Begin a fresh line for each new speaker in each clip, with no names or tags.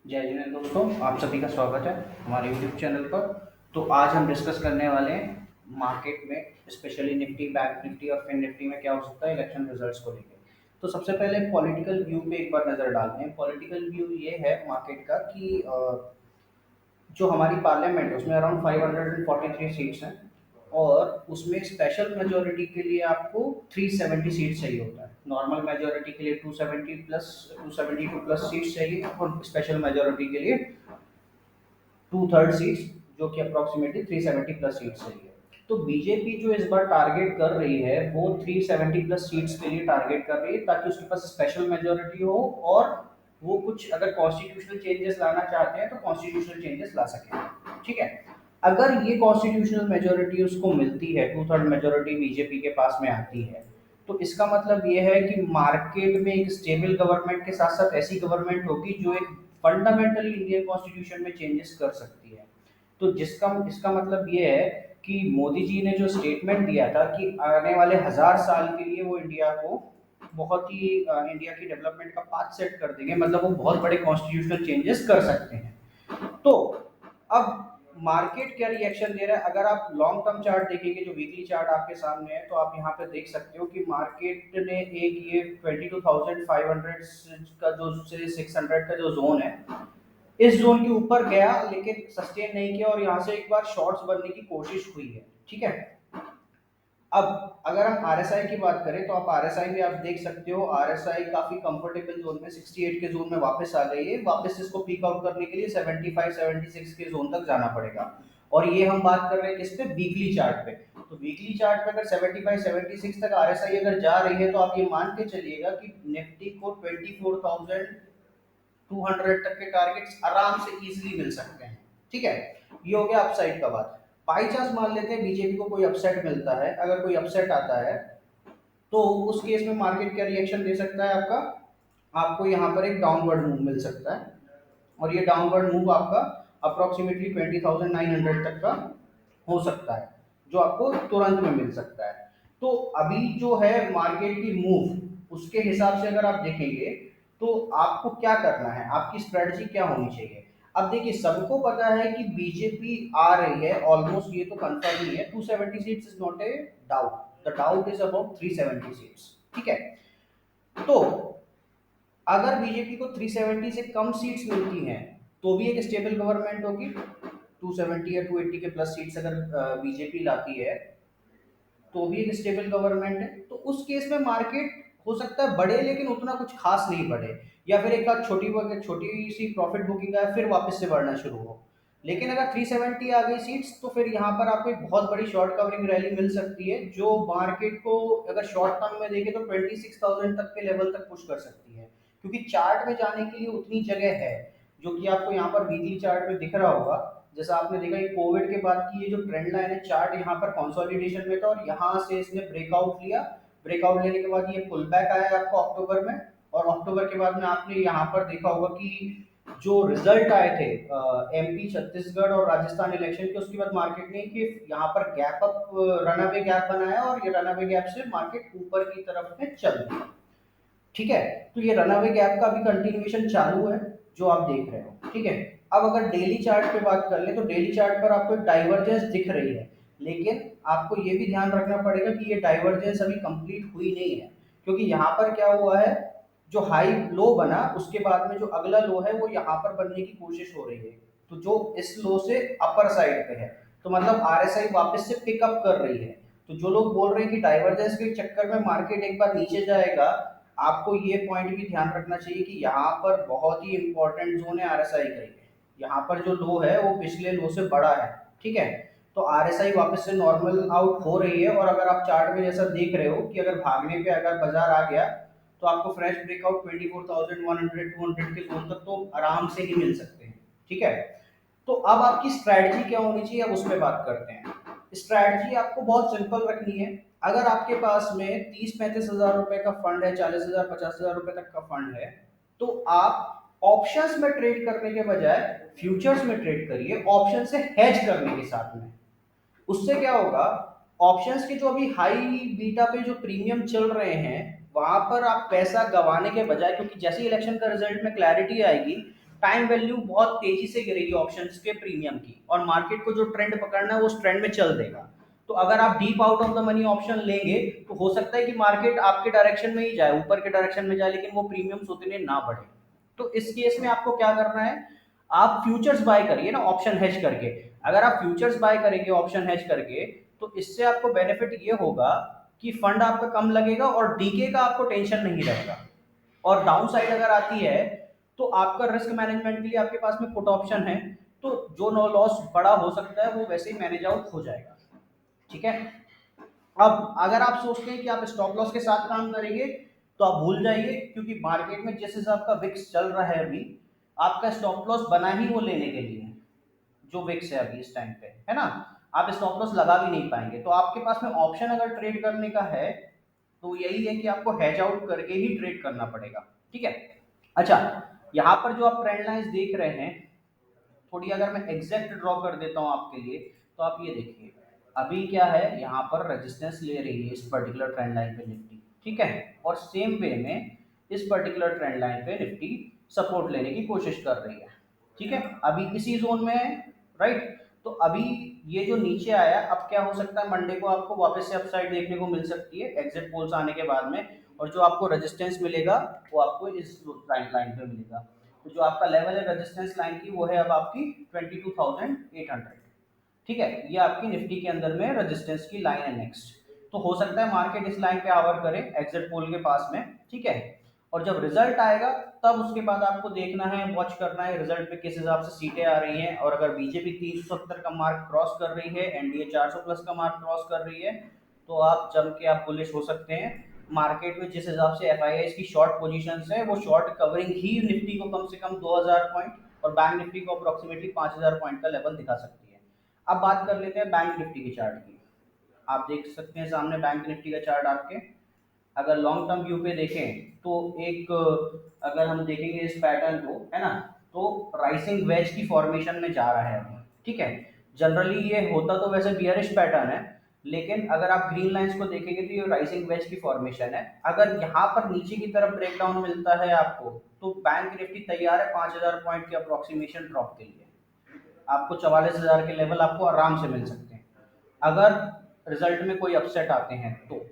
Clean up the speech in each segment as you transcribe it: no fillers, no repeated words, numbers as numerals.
जय जिनेंद्र दोस्तों, आप सभी का स्वागत है हमारे यूट्यूब चैनल पर। तो आज हम डिस्कस करने वाले हैं मार्केट में, स्पेशली निफ्टी, बैंक निफ्टी और फिन निफ्टी में क्या हो सकता है इलेक्शन रिजल्ट्स को लेकर। तो सबसे पहले पॉलिटिकल व्यू पे एक बार नज़र डालते हैं। पॉलिटिकल व्यू ये है मार्केट का कि जो हमारी पार्लियामेंट है उसमें अराउंड 543 सीट्स हैं, और उसमें स्पेशल मेजोरिटी के लिए आपको 370 सीट चाहिए होता है। नॉर्मल मेजोरिटी के लिए 270 प्लस 272 प्लस सीट्स चाहिए, और स्पेशल मेजोरिटी के लिए 2/3 सीट्स, जो कि अप्रोक्सीमेटली 370 प्लस सीट्स चाहिए। तो बीजेपी जो इस बार टारगेट कर रही है वो 370 प्लस सीट्स के लिए टारगेट कर रही है, ताकि उसके पास स्पेशल मेजोरिटी हो, और वो कुछ अगर कॉन्स्टिट्यूशनल चेंजेस लाना चाहते हैं तो कॉन्स्टिट्यूशनल चेंजेस ला सकें। ठीक है। अगर ये कॉन्स्टिट्यूशनल मेजोरिटी उसको मिलती है, 2/3 मेजोरिटी बीजेपी के पास में आती है, तो इसका मतलब ये है कि मार्केट में एक स्टेबल गवर्नमेंट के साथ साथ ऐसी गवर्नमेंट होगी जो एक फंडामेंटली इंडियन कॉन्स्टिट्यूशन में चेंजेस कर सकती है। तो जिसका इसका मतलब ये है कि मोदी जी ने जो स्टेटमेंट दिया था कि आने वाले 1000 साल के लिए वो इंडिया को बहुत ही इंडिया की डेवलपमेंट का पाथ सेट कर देंगे, मतलब वो बहुत बड़े कॉन्स्टिट्यूशनल चेंजेस कर सकते हैं। तो अब मार्केट क्या रिएक्शन दे रहा है, अगर आप लॉन्ग टर्म चार्ट देखेंगे, जो वीकली चार्ट आपके सामने है, तो आप यहाँ पे देख सकते हो कि मार्केट ने एक ये 22,500 का जो से 600 का जो जोन है, इस जोन के ऊपर गया लेकिन सस्टेन नहीं किया, और यहाँ से एक बार शॉर्ट्स बनने की कोशिश हुई है। ठीक है। अब अगर हम आरएसआई की बात करें तो आप आरएसआई में आप देख सकते हो, आरएसआई काफी कंफर्टेबल जोन में 68 के जोन में वापस आ गई है। वापस इसको पीक आउट करने के लिए 75 76 के जोन तक जाना पड़ेगा। और ये हम बात कर रहे हैं किस पे, वीकली चार्ट पे। तो वीकली चार्ट पे अगर 75 76 तक आरएसआई अगर जा रही है, तो आप ये मान के चलिएगा कि निफ्टी को 24,200 तक के टारगेट्स आराम से इजीली मिल सकते हैं। ठीक है। ये हो गया अपसाइड का बात। बाई चांस मान लेते हैं बीजेपी को कोई अपसेट मिलता है, अगर कोई अपसेट आता है, तो उस केस में मार्केट क्या रिएक्शन दे सकता है आपका, आपको यहाँ पर एक डाउनवर्ड मूव मिल सकता है, और ये डाउनवर्ड मूव आपका अप्रोक्सीमेटली 20,900 तक का हो सकता है, जो आपको तुरंत में मिल सकता है। तो अभी जो है मार्केट की मूव, उसके हिसाब से अगर आप देखेंगे तो आपको क्या करना है, आपकी स्ट्रेटजी क्या होनी चाहिए। अब देखिए, सबको पता है कि बीजेपी आ रही है, ऑलमोस्ट ये तो कंफर्म ही है। 270 seats is not a doubt, the doubt is about 370 seats. ठीक है। तो अगर बीजेपी को 370 से कम सीट्स मिलती हैं, तो भी एक स्टेबल गवर्नमेंट होगी। 270 या 280 के प्लस सीट्स अगर बीजेपी लाती है, तो भी एक स्टेबल गवर्नमेंट है। तो उस केस में मार्केट हो सकता है बढ़े, लेकिन उतना कुछ खास नहीं बढ़े, या फिर एक आध छोटी सी प्रॉफिट बुकिंग आए, फिर वापस से बढ़ना शुरू हो। लेकिन अगर 370 आ गई सीट्स, तो फिर यहाँ पर आपको एक बहुत बड़ी शॉर्ट कवरिंग रैली मिल सकती है, जो मार्केट को अगर शॉर्ट टर्म में देखें तो 26,000 तक के लेवल तक पुश कर सकती है, क्योंकि चार्ट में जाने के लिए उतनी जगह है, जो कि आपको यहाँ पर वीकली चार्ट में दिख रहा होगा। जैसा आपने देखा कि कोविड के बाद की ये जो ट्रेंड लाइन है, चार्ट यहाँ पर कंसोलिडेशन में था, और यहाँ से इसने ब्रेकआउट लिया। ब्रेकआउट लेने के बाद ये पुल बैक आया आपको अक्टूबर में, और अक्टूबर के बाद में आपने यहाँ पर देखा होगा कि जो रिजल्ट आए थे एमपी, छत्तीसगढ़ और राजस्थान इलेक्शन के, उसके बाद मार्केट ने कि यहाँ पर गैप अप, रनअवे गैप बनाया, और ये रनअवे गैप से मार्केट ऊपर की तरफ में चल रही है। ठीक है। तो ये रनअवे गैप का भी कंटिन्यूएशन चालू है, जो आप देख रहे हो। ठीक है। अब अगर डेली चार्ट पे बात कर ले, तो डेली चार्ट पर आपको एक डाइवर्जेंस दिख रही है, लेकिन आपको ये भी ध्यान रखना पड़ेगा कि ये डाइवर्जेंस अभी कंप्लीट हुई नहीं है, क्योंकि यहाँ पर क्या हुआ है, जो हाई लो बना उसके बाद में जो अगला लो है वो यहाँ पर बनने की कोशिश हो रही है, तो जो इस लो से अपर साइड पे है, तो मतलब आरएसआई वापस से पिकअप कर रही है। तो जो लोग बोल रहे हैं कि डाइवर्जेंस के चक्कर में मार्केट एक बार नीचे जाएगा, आपको ये पॉइंट भी ध्यान रखना चाहिए कि यहाँ पर बहुत ही इंपॉर्टेंट जोन है आरएसआई का ही। यहाँ पर जो लो है वो पिछले लो से बड़ा है। ठीक है। तो आरएसआई वापस से नॉर्मल आउट हो रही है, और अगर आप चार्ट में जैसा देख रहे हो कि अगर भागने पे अगर बाजार आ गया, तो आपको फ्रेश ब्रेकआउट 24,100 200 के जोन तक तो आराम से ही मिल सकते हैं। ठीक है। तो अब आपकी स्ट्रैटेजी क्या होनी चाहिए, अब उस पर बात करते हैं। स्ट्रैटेजी आपको बहुत सिंपल रखनी है। अगर आपके पास में 30 35 हजार रुपए का फंड है, 40 हजार 50 हजार रुपए तक का फंड है, तो आप ऑप्शंस में ट्रेड करने के बजाय फ्यूचर्स में ट्रेड करिए, ऑप्शन से हेज करने के साथ में। उससे क्या होगा, ऑप्शंस के जो अभी हाई बीटा पे जो प्रीमियम चल रहे हैं, वहां पर आप पैसा गंवाने के बजाय, क्योंकि जैसे ही इलेक्शन का रिजल्ट में क्लैरिटी आएगी, टाइम वैल्यू बहुत तेजी से गिरेगी ऑप्शंस के प्रीमियम की, और मार्केट को जो ट्रेंड पकड़ना है वो उस ट्रेंड में चल देगा। तो अगर आप deep out of the money option लेंगे तो हो सकता है कि मार्केट आपके डायरेक्शन में ही जाए, ऊपर के डायरेक्शन में जाए, लेकिन वो प्रीमियम्स उतने ना बढ़े। तो इस केस में आपको क्या करना है, आप फ्यूचर्स बाय करिए ना ऑप्शन हेज करके। अगर आप फ्यूचर्स बाय करेंगे ऑप्शन हेज करके, तो इससे आपको बेनिफिट ये होगा कि फंड आपका कम लगेगा और डीके का आपको टेंशन नहीं रहेगा। और डाउन साइड अगर आती है तो आपका रिस्क मैनेजमेंट के लिए आपके पास में पुट ऑप्शन है, तो जो नो लॉस बड़ा हो सकता है वो वैसे ही मैनेज आउट हो जाएगा। ठीक है। अब अगर आप सोचते हैं कि आप स्टॉप लॉस के साथ काम करेंगे तो आप भूल जाइए, क्योंकि मार्केट में जिस हिसाब का विक्स चल रहा है अभी, आपका स्टॉप लॉस बना ही वो लेने के लिए, जो विक्स है अभी इस टाइम पे, है ना, आप स्टॉप लॉस लगा भी नहीं पाएंगे। तो आपके पास में ऑप्शन अगर ट्रेड करने का है तो यही है कि आपको हेज आउट करके ही ट्रेड करना पड़ेगा। ठीक है। अच्छा, यहाँ पर जो आप ट्रेंड लाइंस देख रहे हैं, थोड़ी अगर मैं एग्जैक्ट ड्रॉ कर देता हूँ आपके लिए, तो आप ये देखिए अभी क्या है, यहाँ पर रेजिस्टेंस ले रही है इस पर्टिकुलर ट्रेंड लाइन पे निफ्टी। ठीक है। और सेम वे में इस पर्टिकुलर ट्रेंड लाइन पे निफ्टी सपोर्ट लेने की कोशिश कर रही है। ठीक है, अभी इसी जोन में है, राइट। तो अभी ये जो नीचे आया, अब क्या हो सकता है, मंडे को आपको वापस से अपसाइड देखने को मिल सकती है एग्जिट पोल्स आने के बाद में, और जो आपको रेजिस्टेंस मिलेगा वो आपको इस ट्रेंड लाइन पे मिलेगा। तो जो आपका लेवल है रेजिस्टेंस लाइन की, वो है अब आपकी 22,800। ठीक है, ये आपकी निफ्टी के अंदर में रेजिस्टेंस की लाइन है नेक्स्ट। तो हो सकता है मार्केट इस लाइन पे आवर करे एग्जिट पोल के पास में। ठीक है। और जब रिजल्ट आएगा तब उसके बाद आपको देखना है, वॉच करना है रिजल्ट पे किस हिसाब से सीटें आ रही हैं, और अगर बीजेपी 370 का मार्क क्रॉस कर रही है, एनडीए 400 प्लस का मार्क क्रॉस कर रही है, तो आप जम के आप बुलिश हो सकते हैं। मार्केट में जिस हिसाब से एफआईआई की शॉर्ट पोजीशंस है, वो शॉर्ट कवरिंग ही निफ्टी को कम से कम 2000 पॉइंट और बैंक निफ्टी को अप्रोक्सीमेटली 5000 पॉइंट का लेवल दिखा सकती है। अब बात कर लेते हैं बैंक निफ्टी की चार्ट की। आप देख सकते हैं सामने बैंक निफ्टी का चार्ट आपके। अगर लॉन्ग टर्म व्यू पे देखें तो एक, अगर हम देखेंगे इस पैटर्न को, है ना, तो राइसिंग वेज की फॉर्मेशन में जा रहा है अभी। ठीक है। जनरली ये होता तो वैसे बियरिश पैटर्न है, लेकिन अगर आप ग्रीन लाइंस को देखेंगे तो ये राइजिंग वेज की फॉर्मेशन है। अगर यहाँ पर नीचे की तरफ ब्रेकडाउन मिलता है आपको, तो बैंक निफ्टी तैयार है 5000 पॉइंट के अप्रोक्सीमेशन ड्रॉप के लिए। आपको 44,000 के लेवल आपको आराम से मिल सकते हैं अगर रिजल्ट में कोई अपसेट आते हैं तो।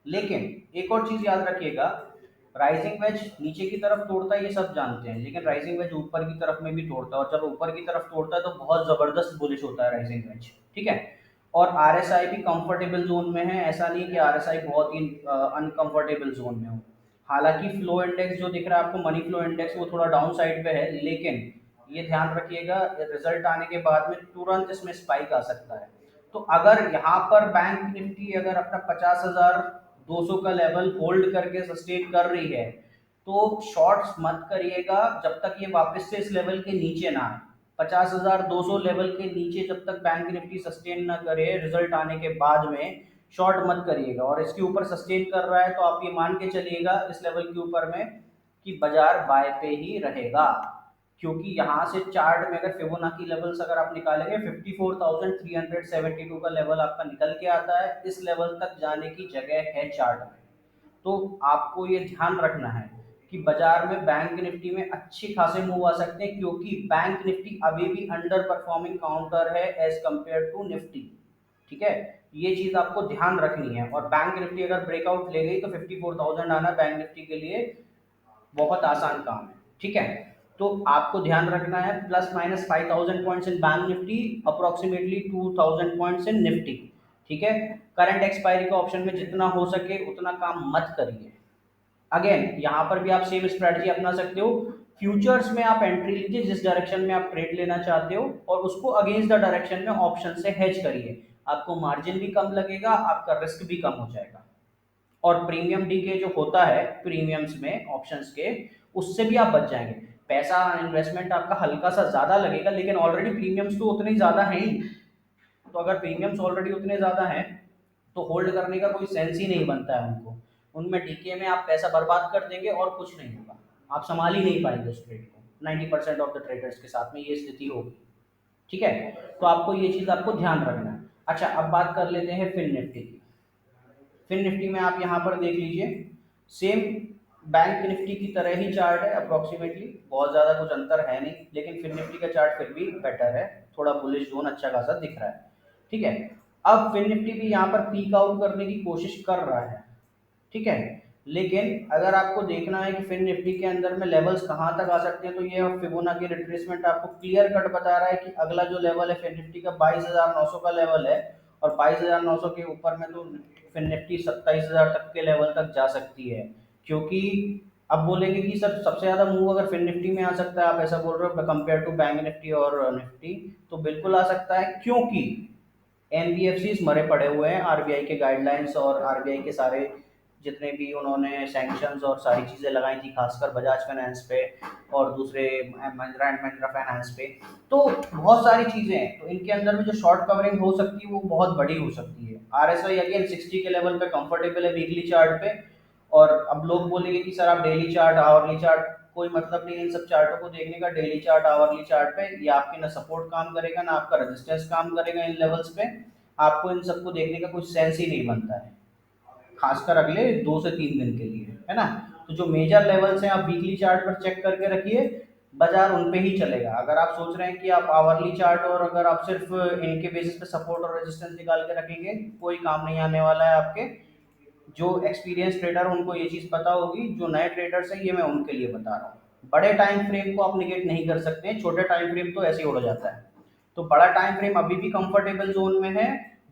लेकिन एक और चीज याद रखिएगा, राइजिंग वेज नीचे की तरफ तोड़ता है ये सब जानते हैं, लेकिन राइजिंग वेज ऊपर की तरफ में भी तोड़ता है, और जब ऊपर की तरफ तोड़ता है तो बहुत जबरदस्त बुलिश होता है राइजिंग वेज। ठीक है। और आरएसआई भी कंफर्टेबल जोन में है, ऐसा नहीं कि आरएसआई बहुत ही अनकंफर्टेबल जोन में हो। हालांकि फ्लो इंडेक्स जो दिख रहा है आपको, मनी फ्लो इंडेक्स, वो थोड़ा डाउन साइड पे है, लेकिन ये ध्यान रखिएगा रिजल्ट आने के बाद में तुरंत इसमें स्पाइक आ सकता है। तो अगर यहाँ पर बैंक निफ्टी अगर अपना 50,200 का लेवल होल्ड करके सस्टेन कर रही है, तो शॉर्ट्स मत करिएगा जब तक ये वापस से इस लेवल के नीचे ना आए। 50,200 लेवल के नीचे जब तक बैंक निफ्टी सस्टेन ना करे रिजल्ट आने के बाद में, शॉर्ट मत करिएगा। और इसके ऊपर सस्टेन कर रहा है तो आप ये मान के चलिएगा इस लेवल के ऊपर में कि बाजार बाय पे ही रहेगा, क्योंकि यहाँ से चार्ट में अगर फिबोनाची लेवल्स अगर आप निकालेंगे 54,372 का लेवल आपका निकल के आता है, इस लेवल तक जाने की जगह है चार्ट में। तो आपको ये ध्यान रखना है कि बाजार में बैंक निफ्टी में अच्छे खासे मूव आ सकते हैं, क्योंकि बैंक निफ्टी अभी भी अंडर परफॉर्मिंग काउंटर है एज कंपेयर टू निफ्टी। ठीक है, ये चीज आपको ध्यान रखनी है। और बैंक निफ्टी अगर ब्रेकआउट ले गई तो 54,000 आना बैंक निफ्टी के लिए बहुत आसान काम है। ठीक है। तो आपको ध्यान रखना है plus minus 5,000 points in bank Nifty, approximately 2,000 points in Nifty. ठीक है। करंट एक्सपायरी का ऑप्शन में जितना हो सके उतना काम मत करिए। अगेन यहाँ पर भी आप सेम स्ट्रेटजी अपना सकते हो। फ्यूचर्स में आप एंट्री लीजिए जिस डायरेक्शन में आप ट्रेड लेना चाहते हो, और उसको अगेंस्ट द डायरेक्शन में ऑप्शन से हेज करिए। आपको मार्जिन भी कम लगेगा, आपका रिस्क भी कम हो जाएगा। और प्रीमियम डीके जो होता है प्रीमियम्स में ऑप्शंस के, उससे भी आप बच जाएंगे। पैसा इन्वेस्टमेंट आपका हल्का सा ज्यादा लगेगा, लेकिन ऑलरेडी प्रीमियम्स तो उतने ही ज्यादा हैं ही। तो अगर प्रीमियम्स ऑलरेडी उतने ज्यादा हैं तो होल्ड करने का कोई सेंस ही नहीं बनता है उनको। उनमें डीके में आप पैसा बर्बाद कर देंगे और कुछ नहीं होगा, आप संभाल ही नहीं पाएंगे उस ट्रेड को। 90% ऑफ द ट्रेडर्स के साथ में ये स्थिति होगी। ठीक है। तो आपको ये चीज आपको ध्यान रखना है। अच्छा, अब बात कर लेते हैं फिन निफ्टी की। फिन निफ्टी में आप यहाँ पर देख लीजिए, सेम बैंक निफ्टी की तरह ही चार्ट है अप्रोक्सीमेटली, बहुत ज़्यादा कुछ अंतर है नहीं, लेकिन फिन निफ्टी का चार्ट फिर भी बेटर है, थोड़ा बुलिश जोन अच्छा खासा दिख रहा है। ठीक है, अब फिन निफ्टी भी यहाँ पर पीक आउट करने की कोशिश कर रहा है। ठीक है, लेकिन अगर आपको देखना है कि फिन निफ्टी के अंदर में लेवल्स कहाँ तक आ सकते हैं, तो ये फिबोनाची रिट्रेसमेंट आपको क्लियर कट बता रहा है कि अगला जो लेवल है फिन निफ्टी का 22,900 का लेवल है, और 22,900 के ऊपर में तो फिन निफ्टी 27,000 तक के लेवल तक जा सकती है। क्योंकि अब बोलेंगे कि सर सबसे ज्यादा मूव अगर फिन निफ्टी में आ सकता है, आप ऐसा बोल रहे हो कंपेयर टू बैंक निफ्टी और निफ्टी, तो बिल्कुल आ सकता है, क्योंकि एनबीएफसी मरे पड़े हुए हैं आरबीआई के गाइडलाइंस और आरबीआई के सारे जितने भी उन्होंने सैंक्शंस और सारी चीज़ें लगाई थी, खासकर बजाज फाइनेंस पे और दूसरे महिंद्रा एंड महिंद्रा फाइनेंस पे, तो बहुत सारी चीज़ें हैं, तो इनके अंदर में जो शॉर्ट कवरिंग हो सकती है वो बहुत बड़ी हो सकती है। आरएसआई अगेन 60 के लेवल पे कंफर्टेबल है वीकली चार्ट पे, और अब लोग बोलेंगे कि सर आप डेली चार्ट आवरली चार्ट, कोई मतलब नहीं इन सब चार्टों को देखने का। डेली चार्ट आवरली चार्ट पे ये आपके ना सपोर्ट काम करेगा ना आपका रेजिस्टेंस काम करेगा इन लेवल्स पे, आपको इन सबको देखने का कोई सेंस ही नहीं बनता है, खासकर अगले 2 से 3 दिन के लिए, है ना। तो जो मेजर लेवल्स हैं आप वीकली चार्ट पर चेक करके रखिए, बाजार उन पे ही चलेगा। अगर आप सोच रहे हैं कि आप आवरली चार्ट और अगर आप सिर्फ इनके बेसिस पे सपोर्ट और रेजिस्टेंस निकाल के रखेंगे, कोई काम नहीं आने वाला है आपके। जो एक्सपीरियंस ट्रेडर उनको ये चीज़ पता होगी, जो नए ट्रेडर्स हैं ये मैं उनके लिए बता रहा हूँ। बड़े टाइम फ्रेम को आप निगेट नहीं कर सकते हैं, छोटे टाइम फ्रेम तो ऐसे ही उड़ जाता है। तो बड़ा टाइम फ्रेम अभी भी कंफर्टेबल जोन में है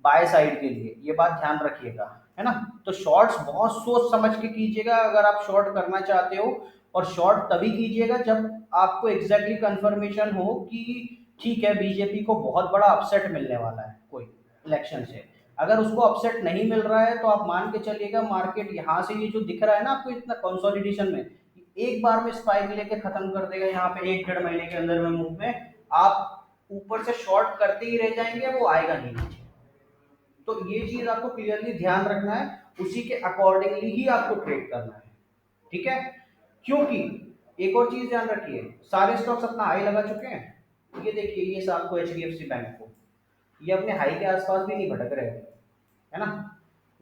बाय साइड के लिए, ये बात ध्यान रखिएगा, है ना। तो शॉर्ट्स बहुत सोच समझ के कीजिएगा अगर आप शॉर्ट करना चाहते हो, और शॉर्ट तभी कीजिएगा जब आपको एग्जैक्टली कंफर्मेशन हो कि ठीक है बीजेपी को बहुत बड़ा अपसेट मिलने वाला है कोई इलेक्शन से। अगर उसको अपसेट नहीं मिल रहा है तो आप मान के चलिएगा मार्केट यहाँ से ये जो दिख रहा है ना आपको इतना कंसोलिडेशन में, एक बार में स्पाइक लेके खत्म कर देगा यहाँ पे 1 डेढ़ महीने के अंदर में मूव में, आप ऊपर से शॉर्ट करते ही रह जाएंगे, वो आएगा नहीं नीचे। तो ये चीज आपको क्लियरली ध्यान रखना है, उसी के अकॉर्डिंगली ही आपको ट्रेड करना है। ठीक है, क्योंकि एक और चीज ध्यान रखिए, सारे स्टॉक्स अपना हाई लगा चुके हैं। ये देखिए ये आपको एचडीएफसी बैंक को, ये अपने हाई के आसपास भी नहीं भटक रहे, है ना।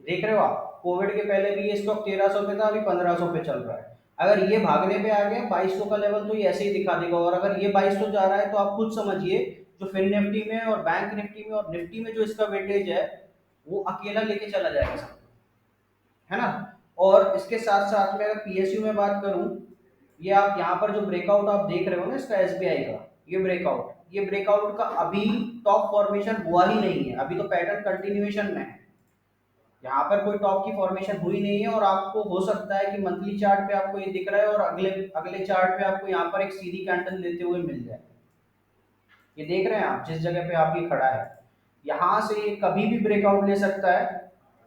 देख रहे हो आप, कोविड के पहले भी ये स्टॉक 1300 पे था, अभी 1500 पे चल रहा है। अगर ये भागने पे आ गया 2200 का लेवल, तो ये ऐसे ही दिखा देगा, और अगर ये 2200 जा रहा है तो आप खुद समझिए जो फिन निफ्टी में और बैंक निफ्टी में और निफ्टी में जो इसका वेटेज है वो अकेला लेके चला जाएगा सब, है ना। और इसके साथ साथ में अगर पीएसयू में बात करूं, ये आप यहाँ पर जो ब्रेकआउट आप देख रहे हो ना इसका एसबीआई का, ये ब्रेकआउट का अभी टॉप फॉर्मेशन हुआ ही नहीं है, अभी तो पैटर्न कंटिन्यूएशन में है। यहाँ पर कोई टॉप की फॉर्मेशन हुई नहीं है, और आपको हो सकता है कि मंथली चार्ट पे आपको ये दिख रहा है और अगले अगले चार्ट पे आपको यहाँ पर एक सीधी कैंडल लेते हुए मिल जाए। ये देख रहे हैं आप जिस जगह पे आप ये खड़ा है, यहाँ से ये कभी भी ब्रेकआउट ले सकता है,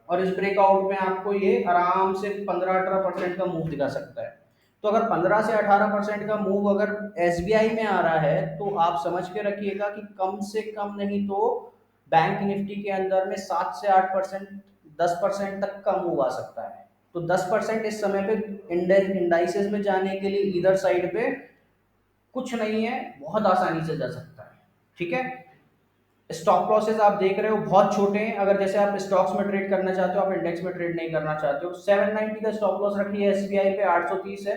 और इस ब्रेकआउट में आपको ये आराम से 15-18% का मूव दिखा सकता है। तो अगर 15 से 18% का मूव अगर एसबीआई में आ रहा है, तो आप समझ के रखिएगा कि कम से कम नहीं तो बैंक निफ्टी के अंदर में 7 से 8%, 10% तक का मूव आ सकता है। तो 10% इस समय पे इंडाइसेस में जाने के लिए इधर साइड पे कुछ नहीं है, बहुत आसानी से जा सकता है। ठीक है, स्टॉप लॉसेस आप देख रहे हो बहुत छोटे हैं, अगर जैसे आप स्टॉक्स में ट्रेड करना चाहते हो, आप इंडेक्स में ट्रेड नहीं करना चाहते हो। 790 का स्टॉप लॉस रखिए एसबीआई पे, 830 है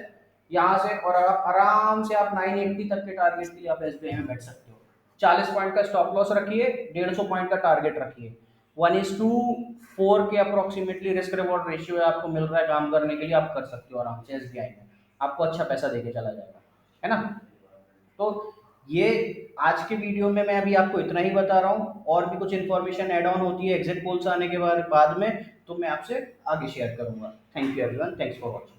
यहाँ से, और आप आराम से आप 980 तक के टारगेट के लिए आप एसबीआई में बैठ सकते हो। 40 पॉइंट का स्टॉप लॉस रखिए, 150 पॉइंट का टारगेट रखिए, 1:4 के अप्रोक्सीमेटली रिस्क रिवॉर्ड रेशियो आपको मिल रहा है काम करने के लिए, आप कर सकते हो आराम से एसबीआई में, आपको अच्छा पैसा देके चला जाएगा, है ना। तो ये आज के वीडियो में मैं अभी आपको इतना ही बता रहा हूँ, और भी कुछ इन्फॉर्मेशन ऐड ऑन होती है एग्जिट पोल्स आने के बाद में, तो मैं आपसे आगे शेयर करूंगा। Thank you everyone, thanks for watching.